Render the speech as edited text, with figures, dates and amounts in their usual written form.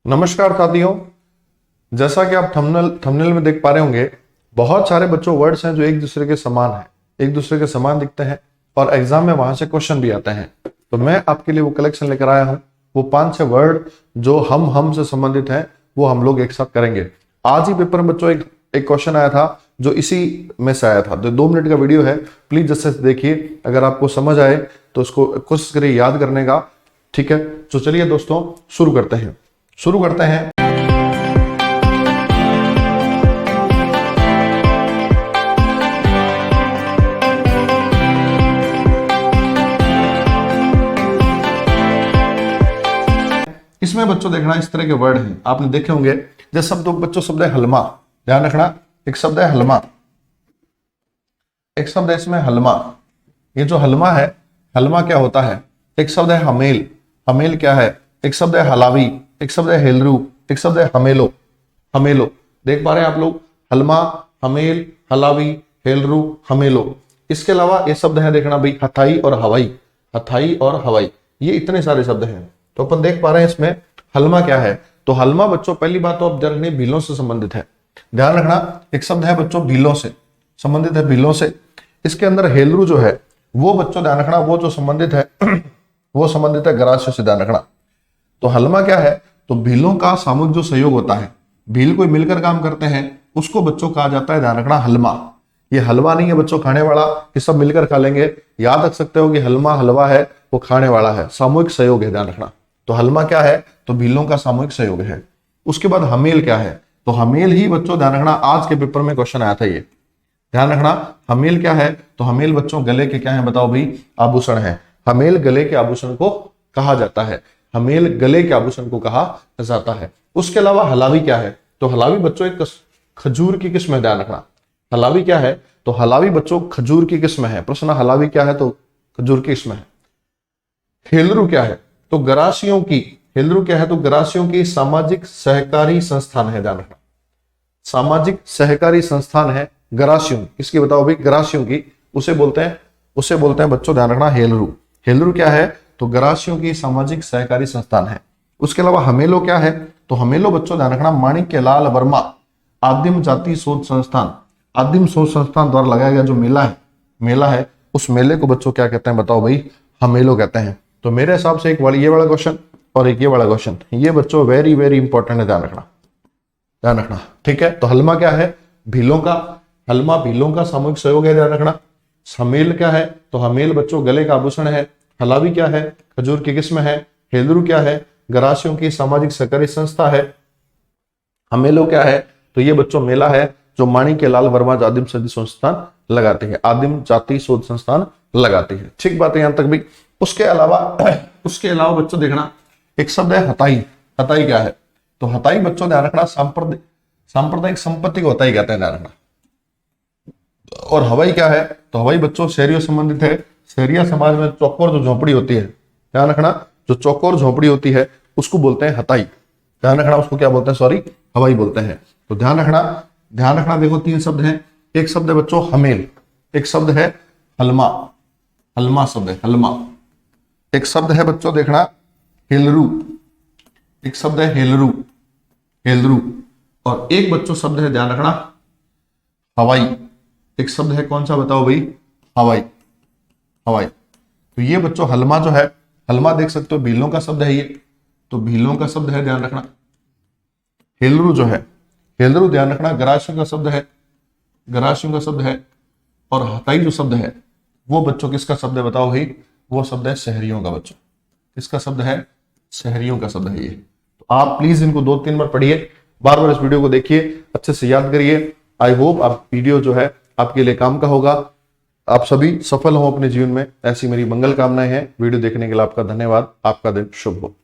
नमस्कार साथियों, जैसा कि आप थंबनेल में देख पा रहे होंगे, बहुत सारे बच्चों वर्ड्स हैं जो एक दूसरे के समान हैं, एक दूसरे के समान दिखते हैं और एग्जाम में वहां से क्वेश्चन भी आते हैं। तो मैं आपके लिए वो कलेक्शन लेकर आया हूं, वो 5-6 वर्ड जो हम से संबंधित हैं, वो हम लोग एक साथ करेंगे। आज ही पेपर में बच्चों एक क्वेश्चन आया था जो इसी में से आया था। तो 2 मिनट का वीडियो है, प्लीज जैसे देखिए, अगर आपको समझ आए तो उसको कोशिश करिए याद करने का। ठीक है, तो चलिए दोस्तों शुरू करते हैं। इसमें बच्चों देखना इस तरह के वर्ड हैं, आपने देखे होंगे। जैसे शब्द बच्चों शब्द है हलमा, ध्यान रखना। एक शब्द है हलमा, एक शब्द है इसमें हलमा। ये जो हलमा है, हलमा क्या होता है? एक शब्द है हमेल, हमेल क्या है? एक शब्द है हलावी, एक शब्द है हेलरू, एक शब्द है हमेलो, हमेलो। देख पा रहे हैं आप लोग? हलमा, हमेल, हलावी, हेलरू, हमेलो। इसके अलावा ये शब्द है देखना भाई, हथाई और हवाई, हथाई और हवाई। ये इतने सारे शब्द हैं। तो अपन देख पा रहे हैं इसमें हलमा क्या है। तो हलमा बच्चों पहली बात तो आप जरा नहीं, भीलों से संबंधित है, ध्यान रखना। एक शब्द है बच्चों भीलों से संबंधित है, भीलों से। इसके अंदर हेलरू जो है वो बच्चों ध्यान रखना, वो जो संबंधित है वो संबंधित है गरासियों से, ध्यान रखना। तो हलमा क्या है? तो भीलों का सामूहिक जो सहयोग होता है, भील कोई मिलकर काम करते हैं, उसको बच्चों कहा जाता है, ध्यान रखना, हलमा। ये हलवा नहीं है बच्चों खाने वाला कि सब मिलकर खा लेंगे। याद रख सकते हो कि हलमा हलवा है, वो खाने वाला है, सामूहिक सहयोग है, ध्यान रखना। तो हलमा क्या है? तो भीलों का सामूहिक सहयोग है। उसके बाद हमेल क्या है? तो हमेल ही बच्चों ध्यान रखना, आज के पेपर में क्वेश्चन आया था ये, ध्यान रखना। हमेल क्या है? तो हमेल बच्चों गले के क्या है बताओ भाई? आभूषण है। हमेल गले के आभूषण को कहा जाता है, हमेल गले के आभूषण को कहा जाता है। उसके अलावा हलावी क्या है? तो हलावी बच्चों एक खजूर की किस्म है, ध्यान रखना। हलावी क्या है? तो हलावी बच्चों खजूर की किस्म है। प्रश्न हलावी क्या है? तो खजूर की किस्म है। हेलरू क्या है? तो गरासियों की, हेलरू क्या है? तो गरासियों की सामाजिक सहकारी संस्थान है, ध्यान रखना। सामाजिक सहकारी संस्थान है गरासियों, इसकी बताओ भाई? गरासियों की, उसे बोलते हैं बच्चों ध्यान रखना हेलरू। हेलरू क्या है? तो गरासियों की सामाजिक सहकारी संस्थान है। उसके अलावा हमेलो क्या है? तो हमेलो बच्चों ध्यान रखना, माणिक्यलाल वर्मा आदिम जाति शोध संस्थान, आदिम शोध संस्थान द्वारा लगाया गया जो मेला है, उस मेले को बच्चों क्या कहते हैं बताओ भाई? हमेलो कहते हैं। तो मेरे हिसाब से एक ये वाला क्वेश्चन और एक ये वाला क्वेश्चन, ये बच्चों वेरी वेरी इंपॉर्टेंट है, ध्यान रखना। ठीक है, तो हलमा क्या है? भीलों का, हलमा भीलों का सामूहिक सहयोग है, ध्यान रखना। हमेल क्या है? तो हमेल बच्चों गले का आभूषण है। हलावी क्या है? खजूर की किस्म है। हेलरू क्या है? गरासियों की सामाजिक सहकारी संस्था है। हमेलो क्या है? तो ये बच्चों मेला है जो माणिक्यलाल वर्मा आदिम जाति संस्थान लगाते हैं, आदिम जाति शोध संस्थान लगाते हैं। ठीक बात है यहां तक भी। उसके अलावा बच्चों देखना, एक शब्द है हताई। हताई क्या है? तो हताई बच्चों ध्यान रखना, सांप्रदायिक संपत्ति को हताई कहते हैं, ध्यान रखना। और हवाई क्या है? तो हवाई बच्चों शहरियों संबंधित है। शहरिया समाज में चौकोर जो झोपड़ी होती है, ध्यान रखना, जो चौकोर झोपड़ी होती है उसको बोलते हैं हताई, ध्यान रखना। उसको क्या बोलते हैं? सॉरी, हवाई बोलते हैं। तो ध्यान रखना। देखो 3 शब्द हैं। एक शब्द है बच्चों हमेल, एक शब्द है हलमा, हलमा शब्द है हलमा। एक शब्द है बच्चों देखना हेलरू, एक शब्द है हेलरू, हेलरू। और एक बच्चों शब्द है ध्यान रखना हवाई। एक शब्द है कौन सा बताओ भाई? हवाई, हवाई। तो ये बच्चों हलमा जो है, हलमा देख सकते हो भीलों का शब्द है ये, तो भीलों का शब्द है, ध्यान रखना। हेलरू जो है, हेलरू ध्यान रखना गरासियों का शब्द है, गरासियों का शब्द है। और हताई जो शब्द है वो बच्चों किसका शब्द है बताओ भाई? वो शब्द है शहरियों का बच्चों। किसका शब्द है? शहरियों का शब्द है ये। तो आप प्लीज इनको 2-3 बार पढ़िए, बार बार इस वीडियो को देखिए, अच्छे से याद करिए। आई होप आप वीडियो जो है आपके लिए काम का होगा, आप सभी सफल हो अपने जीवन में, ऐसी मेरी मंगल कामनाएं हैं। वीडियो देखने के लिए आपका धन्यवाद। आपका दिन शुभ हो।